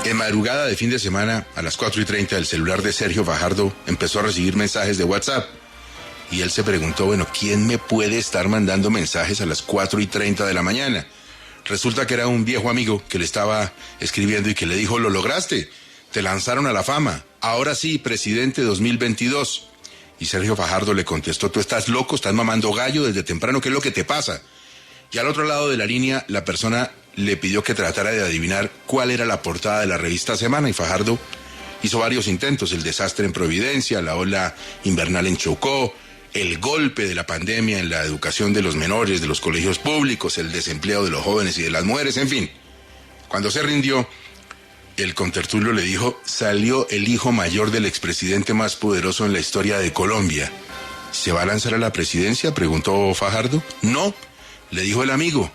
En madrugada de fin de semana, a las 4:30, el celular de Sergio Fajardo empezó a recibir mensajes de WhatsApp. Y él se preguntó, bueno, ¿quién me puede estar mandando mensajes a las 4:30 de la mañana? Resulta que era un viejo amigo que le estaba escribiendo y que le dijo, lo lograste, te lanzaron a la fama, ahora sí, presidente 2022. Y Sergio Fajardo le contestó, tú estás loco, estás mamando gallo desde temprano, ¿qué es lo que te pasa? Y al otro lado de la línea, la persona le pidió que tratara de adivinar cuál era la portada de la revista Semana, y Fajardo hizo varios intentos: el desastre en Providencia, la ola invernal en Chocó, el golpe de la pandemia en la educación de los menores, de los colegios públicos, el desempleo de los jóvenes y de las mujeres, en fin. Cuando se rindió, el contertulio le dijo, salió el hijo mayor del expresidente más poderoso en la historia de Colombia. ¿Se va a lanzar a la presidencia?, preguntó Fajardo. No, le dijo el amigo.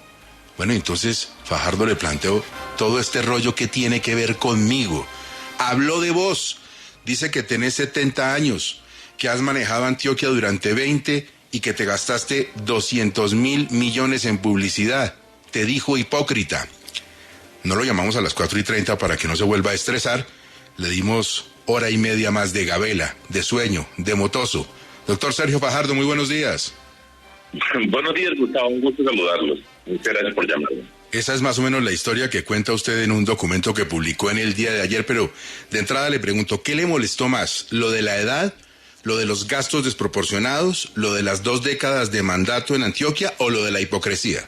Bueno, entonces Fajardo le planteó, todo este rollo, ¿qué tiene que ver conmigo? Habló de vos, dice que tenés 70 años, que has manejado Antioquia durante 20 y que te gastaste 200.000 millones en publicidad. Te dijo hipócrita. No lo llamamos a las 4:30 para que no se vuelva a estresar. Le dimos hora y media más de gabela, de sueño, de motoso. Doctor Sergio Fajardo, muy buenos días. Buenos días, Gustavo, un gusto saludarlos. Muchas gracias por llamarme. Esa es más o menos la historia que cuenta usted en un documento que publicó en el día de ayer, pero de entrada le pregunto, ¿qué le molestó más? ¿Lo de la edad, lo de los gastos desproporcionados, lo de las 2 décadas de mandato en Antioquia o lo de la hipocresía?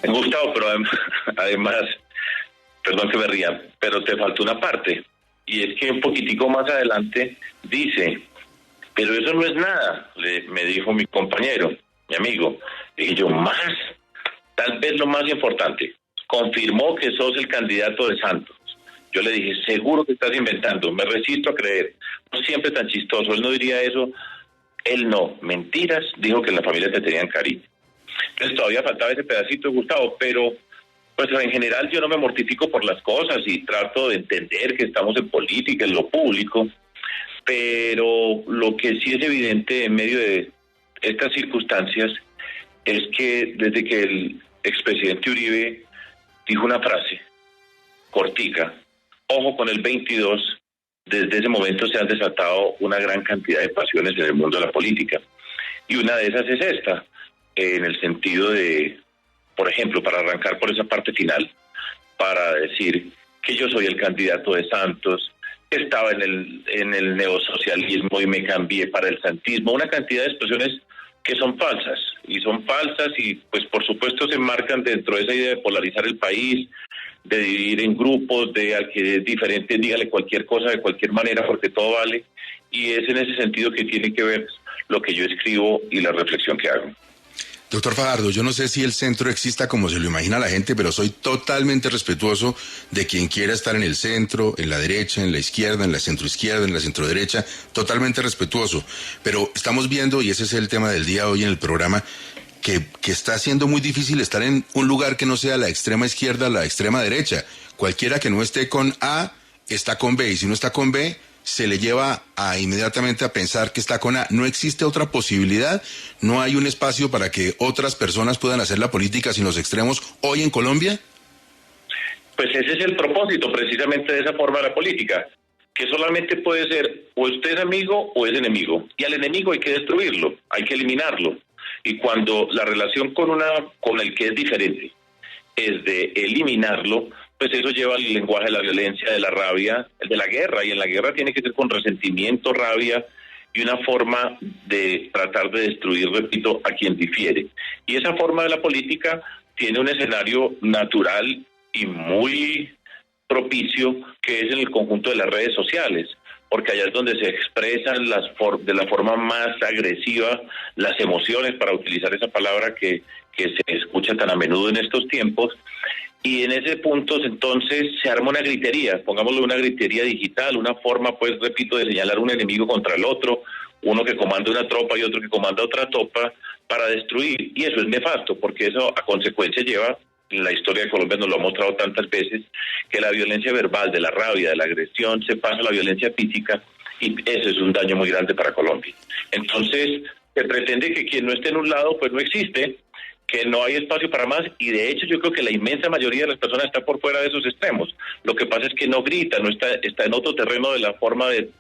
Gustavo, pero además, perdón que me ría, pero te faltó una parte, y es que un poquitico más adelante dice, pero eso no es nada, me dijo mi compañero, mi amigo. Dije yo, más, tal vez lo más importante, confirmó que sos el candidato de Santos. Yo le dije, seguro que estás inventando, me resisto a creer, no siempre tan chistoso, él no diría eso, él no, mentiras, dijo que en la familia te tenían cariño. Entonces todavía faltaba ese pedacito, Gustavo, pero pues en general yo no me mortifico por las cosas y trato de entender que estamos en política, en lo público, pero lo que sí es evidente en medio de estas circunstancias es que desde que el expresidente Uribe dijo una frase cortica, ojo con el 22, desde ese momento se han desatado una gran cantidad de pasiones en el mundo de la política. Y una de esas es esta, en el sentido de, por ejemplo, para arrancar por esa parte final, para decir que yo soy el candidato de Santos, que estaba en el neosocialismo y me cambié para el santismo, una cantidad de expresiones que son falsas, y pues por supuesto se enmarcan dentro de esa idea de polarizar el país, de dividir en grupos, de al que es diferente, dígale cualquier cosa de cualquier manera porque todo vale, y es en ese sentido que tiene que ver lo que yo escribo y la reflexión que hago. Doctor Fajardo, yo no sé si el centro exista como se lo imagina la gente, pero soy totalmente respetuoso de quien quiera estar en el centro, en la derecha, en la izquierda, en la centroizquierda, en la centroderecha, totalmente respetuoso. Pero estamos viendo, y ese es el tema del día de hoy en el programa, que está siendo muy difícil estar en un lugar que no sea la extrema izquierda, la extrema derecha. Cualquiera que no esté con A, está con B, y si no está con B, se le lleva inmediatamente a pensar que está con A. ¿No existe otra posibilidad? ¿No hay un espacio para que otras personas puedan hacer la política sin los extremos hoy en Colombia? Pues ese es el propósito precisamente de esa forma de la política, que solamente puede ser o usted es amigo o es enemigo, y al enemigo hay que destruirlo, hay que eliminarlo, y cuando la relación con el que es diferente es de eliminarlo, pues eso lleva al lenguaje de la violencia, de la rabia, de la guerra, y en la guerra tiene que ser con resentimiento, rabia y una forma de tratar de destruir, repito, a quien difiere. Y esa forma de la política tiene un escenario natural y muy propicio, que es en el conjunto de las redes sociales, porque allá es donde se expresan de la forma más agresiva las emociones, para utilizar esa palabra que se escucha tan a menudo en estos tiempos. Y en ese punto entonces se arma una gritería, pongámoslo una gritería digital, una forma, pues repito, de señalar un enemigo contra el otro, uno que comanda una tropa y otro que comanda otra tropa, para destruir. Y eso es nefasto, porque eso a consecuencia lleva, en la historia de Colombia nos lo ha mostrado tantas veces, que la violencia verbal, de la rabia, de la agresión, se pasa a la violencia física, y eso es un daño muy grande para Colombia. Entonces se pretende que quien no esté en un lado pues no existe, que no hay espacio para más, y de hecho yo creo que la inmensa mayoría de las personas está por fuera de esos extremos. Lo que pasa es que no grita, no está en otro terreno de la forma de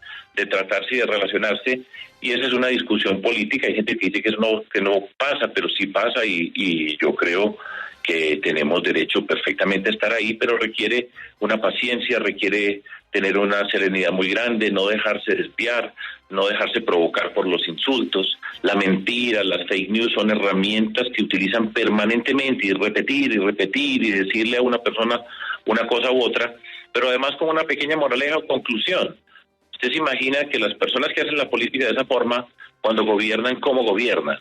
tratarse y de relacionarse, y esa es una discusión política. Hay gente que dice que no pasa, pero sí pasa, y yo creo que tenemos derecho perfectamente a estar ahí, pero requiere una paciencia, requiere tener una serenidad muy grande, no dejarse desviar, no dejarse provocar por los insultos. La mentira, las fake news son herramientas que utilizan permanentemente, y repetir y decirle a una persona una cosa u otra, pero además como una pequeña moraleja o conclusión. Usted se imagina que las personas que hacen la política de esa forma, cuando gobiernan, ¿cómo gobiernan?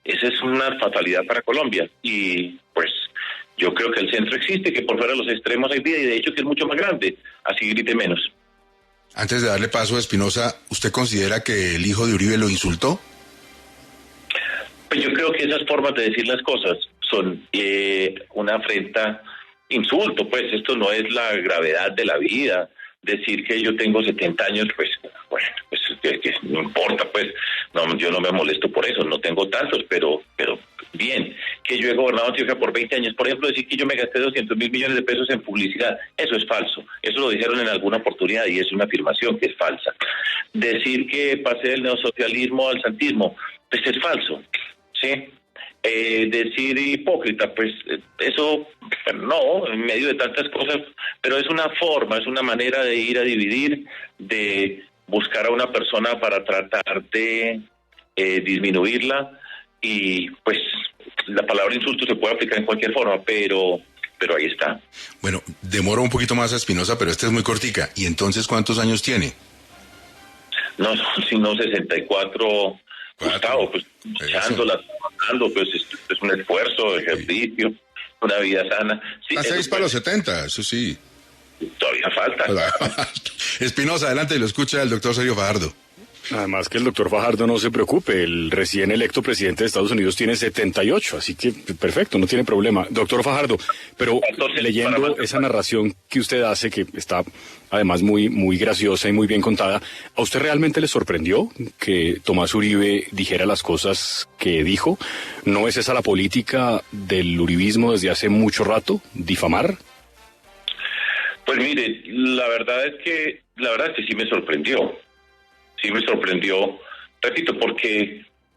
Esa es una fatalidad para Colombia, y pues yo creo que el centro existe, que por fuera de los extremos hay vida, y de hecho que es mucho más grande, así grite menos. Antes de darle paso a Espinosa, ¿usted considera que el hijo de Uribe lo insultó? Pues yo creo que esas formas de decir las cosas son una afrenta, insulto, pues esto no es la gravedad de la vida. Decir que yo tengo 70 años, pues bueno, pues que no importa, pues no, yo no me molesto por eso, no tengo tantos, pero bien. Que yo he gobernado Antioquia por 20 años, por ejemplo, decir que yo me gasté 200 mil millones de pesos en publicidad, eso es falso. Eso lo dijeron en alguna oportunidad y es una afirmación que es falsa. Decir que pasé del neosocialismo al santismo, pues es falso, ¿sí? Decir hipócrita, pues eso no, en medio de tantas cosas, pero es una forma, es una manera de ir a dividir, de buscar a una persona para tratar de disminuirla, y pues la palabra insulto se puede aplicar en cualquier forma, pero ahí está. Bueno, demoro un poquito más a Espinosa, pero esta es muy cortica. ¿Y entonces cuántos años tiene? No, sino 64, Gustavo, pues echándola, trabajando, pues es un esfuerzo, ejercicio, una vida sana. Sí, 6 para los 70, eso sí. Todavía falta. Espinosa, adelante, lo escucha el doctor Sergio Fajardo. Además que el doctor Fajardo no se preocupe, el recién electo presidente de Estados Unidos tiene 78, así que perfecto, no tiene problema. Doctor Fajardo, pero leyendo esa narración que usted hace, que está además muy graciosa y muy bien contada, ¿a usted realmente le sorprendió que Tomás Uribe dijera las cosas que dijo? ¿No es esa la política del uribismo desde hace mucho rato, difamar? Pues mire, la verdad es que sí me sorprendió. Sí me sorprendió, repito,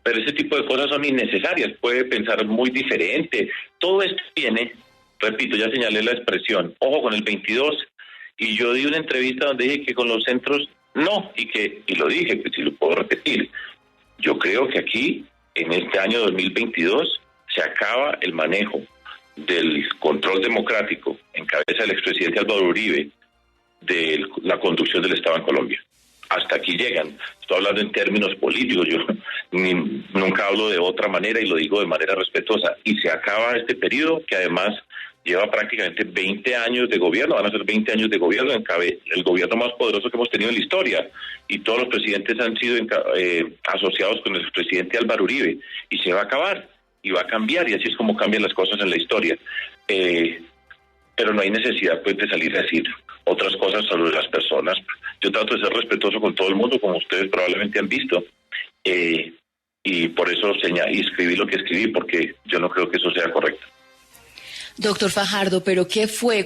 pero ese tipo de cosas son innecesarias, puede pensar muy diferente. Todo esto viene, repito, ya señalé la expresión, ojo con el 22, y yo di una entrevista donde dije que con los centros no, y lo dije, pues si lo puedo repetir, yo creo que aquí, en este año 2022, se acaba el manejo del control democrático en cabeza del expresidente Álvaro Uribe de la conducción del Estado en Colombia. Hasta aquí llegan. Estoy hablando en términos políticos, yo nunca hablo de otra manera y lo digo de manera respetuosa. Y se acaba este periodo que además lleva prácticamente 20 años de gobierno, van a ser 20 años de gobierno, el gobierno más poderoso que hemos tenido en la historia. Y todos los presidentes han sido asociados con el presidente Álvaro Uribe. Y se va a acabar, y va a cambiar, y así es como cambian las cosas en la historia. Pero no hay necesidad pues de salir a decir otras cosas sobre las personas. Yo trato de ser respetuoso con todo el mundo, como ustedes probablemente han visto, y por eso escribí lo que escribí, porque yo no creo que eso sea correcto. Doctor Fajardo, pero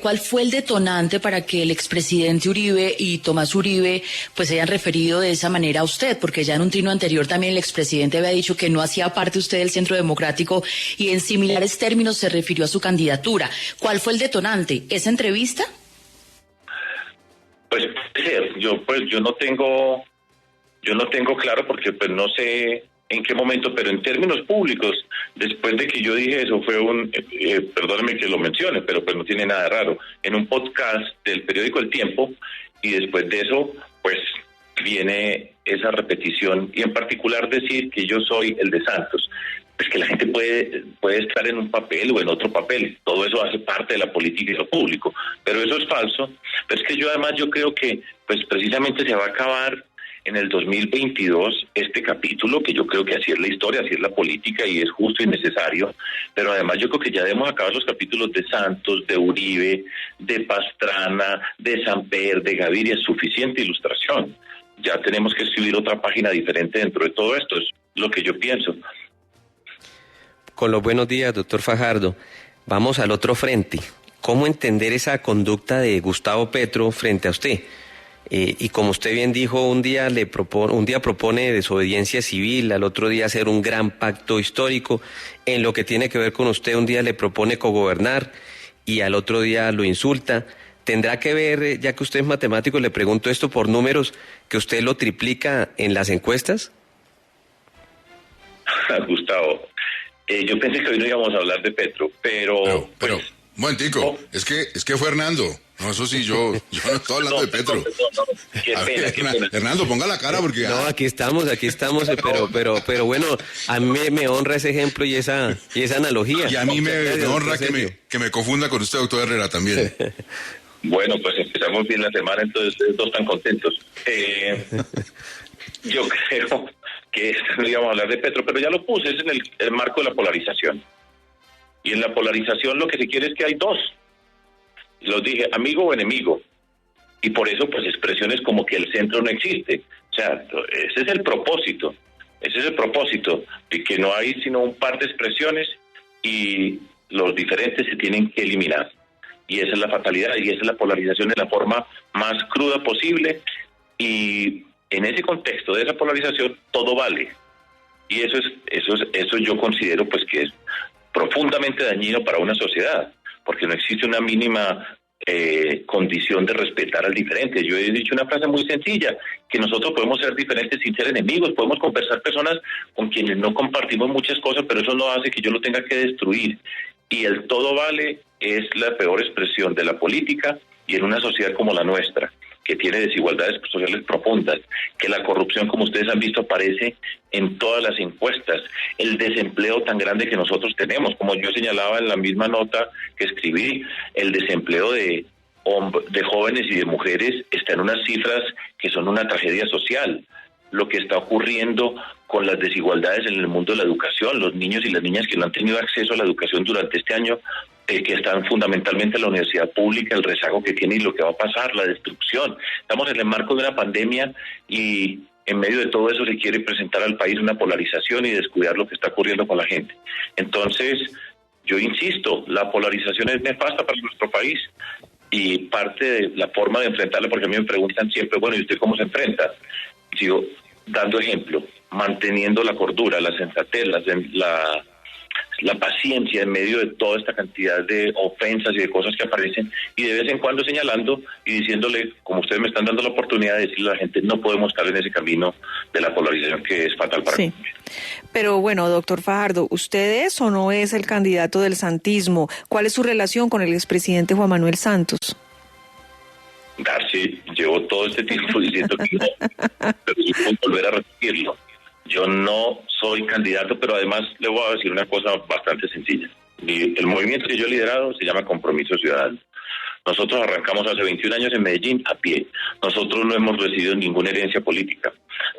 ¿cuál fue el detonante para que el expresidente Uribe y Tomás Uribe pues se hayan referido de esa manera a usted? Porque ya en un trino anterior también el expresidente había dicho que no hacía parte usted del Centro Democrático y en similares términos se refirió a su candidatura. ¿Cuál fue el detonante? ¿Esa entrevista? Pues puede ser. Yo no tengo claro, porque pues no sé en qué momento, pero en términos públicos, después de que yo dije eso, fue perdóneme que lo mencione, pero pues no tiene nada de raro, en un podcast del periódico El Tiempo, y después de eso, pues viene esa repetición, y en particular decir que yo soy el de Santos. Pues que la gente puede estar en un papel o en otro papel, todo eso hace parte de la política y lo público, pero eso es falso. Pero es que yo creo que pues precisamente se va a acabar en el 2022 este capítulo, que yo creo que así es la historia, así es la política y es justo y necesario, pero además yo creo que ya debemos acabar los capítulos de Santos, de Uribe, de Pastrana, de Samper, de Gaviria. Es suficiente ilustración. Ya tenemos que escribir otra página diferente dentro de todo esto, es lo que yo pienso. Con los buenos días, doctor Fajardo. Vamos al otro frente. ¿Cómo entender esa conducta de Gustavo Petro frente a usted? Y como usted bien dijo, un día propone desobediencia civil, al otro día hacer un gran pacto histórico. En lo que tiene que ver con usted, un día le propone cogobernar y al otro día lo insulta. ¿Tendrá que ver, ya que usted es matemático, le pregunto esto por números, que usted lo triplica en las encuestas? Gustavo, yo pensé que hoy no íbamos a hablar de Petro, pero un momentico, no. es que fue Hernando. No, eso sí, yo no estoy hablando de Petro. No. Qué pena. Hernando, ponga la cara porque... No, aquí estamos, pero bueno, a mí me honra ese ejemplo y esa analogía. Y a mí me honra que me confunda con usted, doctor Herrera, también. Bueno, pues empezamos bien la semana, entonces ustedes dos están contentos. Yo creo que no íbamos a hablar de Petro, pero ya lo puse, es en el marco de la polarización. Y en la polarización lo que se quiere es que hay dos. Los dije, amigo o enemigo. Y por eso, pues, expresiones como que el centro no existe. O sea, ese es el propósito. De que no hay sino un par de expresiones y los diferentes se tienen que eliminar. Y esa es la fatalidad, y esa es la polarización de la forma más cruda posible. Y en ese contexto de esa polarización, todo vale. Y eso yo considero, pues, que es profundamente dañino para una sociedad, porque no existe una mínima condición de respetar al diferente. Yo he dicho una frase muy sencilla, que nosotros podemos ser diferentes sin ser enemigos, podemos conversar personas con quienes no compartimos muchas cosas, pero eso no hace que yo lo tenga que destruir. Y el todo vale es la peor expresión de la política, y en una sociedad como la nuestra, que tiene desigualdades sociales profundas, que la corrupción, como ustedes han visto, aparece en todas las encuestas, el desempleo tan grande que nosotros tenemos, como yo señalaba en la misma nota que escribí, el desempleo de jóvenes y de mujeres está en unas cifras que son una tragedia social. Lo que está ocurriendo con las desigualdades en el mundo de la educación, los niños y las niñas que no han tenido acceso a la educación durante este año, que están fundamentalmente en la universidad pública, el rezago que tiene y lo que va a pasar, la destrucción. Estamos en el marco de una pandemia y en medio de todo eso se quiere presentar al país una polarización y descuidar lo que está ocurriendo con la gente. Entonces, yo insisto, la polarización es nefasta para nuestro país y parte de la forma de enfrentarla, porque a mí me preguntan siempre, bueno, ¿y usted cómo se enfrenta? Sigo dando ejemplo, manteniendo la cordura, la sensatez, la paciencia en medio de toda esta cantidad de ofensas y de cosas que aparecen, y de vez en cuando señalando y diciéndole, como ustedes me están dando la oportunidad de decirle a la gente, no podemos estar en ese camino de la polarización que es fatal para Colombia. Pero bueno, doctor Fajardo, ¿usted es o no es el candidato del santismo? ¿Cuál es su relación con el expresidente Juan Manuel Santos? Darcy, llevo todo este tiempo diciendo que no, pero yo puedo volver a repetirlo. Yo no soy candidato, pero además le voy a decir una cosa bastante sencilla. El movimiento que yo he liderado se llama Compromiso Ciudadano. Nosotros arrancamos hace 21 años en Medellín a pie. Nosotros no hemos recibido ninguna herencia política.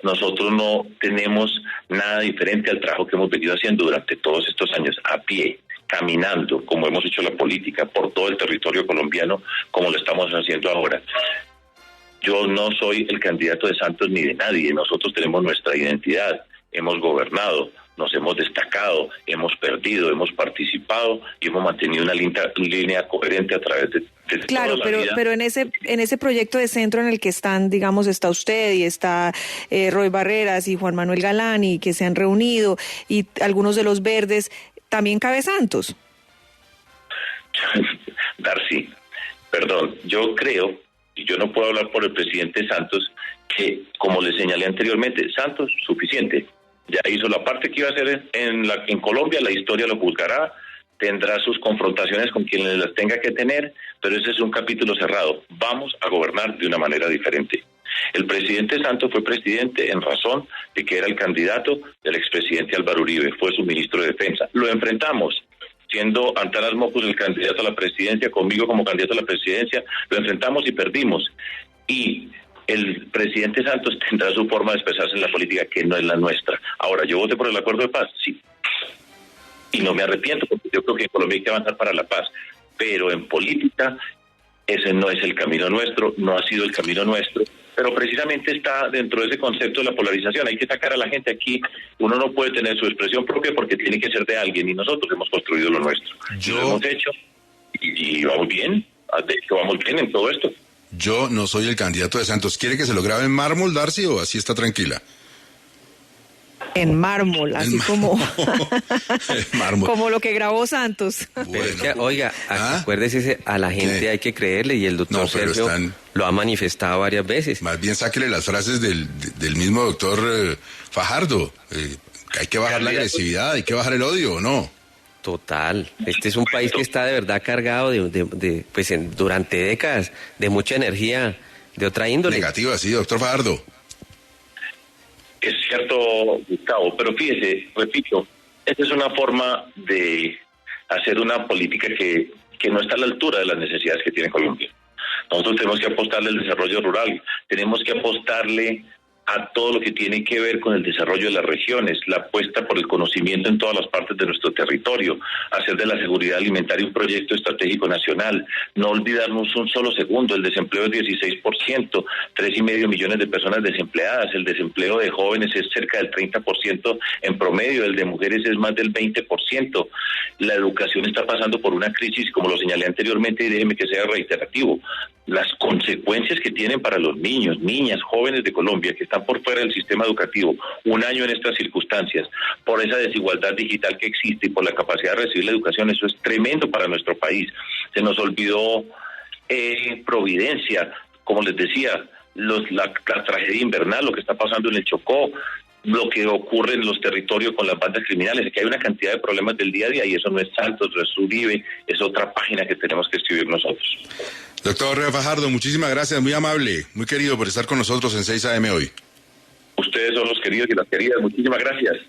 Nosotros no tenemos nada diferente al trabajo que hemos venido haciendo durante todos estos años a pie, caminando, como hemos hecho la política, por todo el territorio colombiano, como lo estamos haciendo ahora. Yo no soy el candidato de Santos ni de nadie. Nosotros tenemos nuestra identidad. Hemos gobernado, nos hemos destacado, hemos perdido, hemos participado y hemos mantenido una línea coherente a través de claro, toda la vida. pero en ese proyecto de centro en el que están, digamos, está usted y está Roy Barreras y Juan Manuel Galán, y que se han reunido, y algunos de los verdes, ¿también cabe Santos? Darcy, perdón, yo creo, y yo no puedo hablar por el presidente Santos, que, como le señalé anteriormente, Santos, suficiente. Ya hizo la parte que iba a hacer en Colombia, la historia lo juzgará, tendrá sus confrontaciones con quienes las tenga que tener, pero ese es un capítulo cerrado. Vamos a gobernar de una manera diferente. El presidente Santos fue presidente en razón de que era el candidato del expresidente Álvaro Uribe, fue su ministro de Defensa. Lo enfrentamos, siendo Antanas Mocus el candidato a la presidencia, conmigo como candidato a la presidencia, lo enfrentamos y perdimos. Y el presidente Santos tendrá su forma de expresarse en la política, que no es la nuestra. Ahora, ¿yo voté por el acuerdo de paz? Sí. Y no me arrepiento, porque yo creo que en Colombia hay que avanzar para la paz. Pero en política, ese no es el camino nuestro, no ha sido el camino nuestro. pero precisamente está dentro de ese concepto de la polarización. Hay que sacar a la gente aquí. Uno no puede tener su expresión propia porque tiene que ser de alguien, y nosotros hemos construido lo nuestro. Lo hemos hecho y vamos bien. De hecho, vamos bien en todo esto. Yo no soy el candidato de Santos. ¿Quiere que se lo grabe en mármol, Darcy, o así está tranquila? En mármol, así como mármol. como lo que grabó Santos. Bueno, Pero es que, oiga, acuérdese, a la gente ¿Qué? hay que creerle, y el doctor Sergio lo ha manifestado varias veces. Más bien sáquele las frases del mismo doctor Fajardo. Hay que bajar la agresividad, hay que bajar el odio, ¿o no? Total, este es un país que está de verdad cargado durante décadas de mucha energía de otra índole. Negativa, sí, doctor Fajardo. Es cierto, Gustavo, pero fíjese, repito, esta es una forma de hacer una política que no está a la altura de las necesidades que tiene Colombia. Nosotros tenemos que apostarle al desarrollo rural, tenemos que apostarle a todo lo que tiene que ver con el desarrollo de las regiones, la apuesta por el conocimiento en todas las partes de nuestro territorio, hacer de la seguridad alimentaria un proyecto estratégico nacional, no olvidarnos un solo segundo, el desempleo es 16%, 3,5 millones de personas desempleadas, el desempleo de jóvenes es cerca del 30% en promedio, el de mujeres es más del 20%, la educación está pasando por una crisis, como lo señalé anteriormente, y déjeme que sea reiterativo, las consecuencias que tienen para los niños, niñas, jóvenes de Colombia que están por fuera del sistema educativo, un año en estas circunstancias, por esa desigualdad digital que existe y por la capacidad de recibir la educación, eso es tremendo para nuestro país. Se nos olvidó Providencia, como les decía, la tragedia invernal, lo que está pasando en el Chocó, lo que ocurre en los territorios con las bandas criminales, que hay una cantidad de problemas del día a día y eso no es Santos, no es Uribe, es otra página que tenemos que escribir nosotros. Doctor Fajardo, muchísimas gracias, muy amable, muy querido por estar con nosotros en 6 AM hoy. Ustedes son los queridos y las queridas, muchísimas gracias.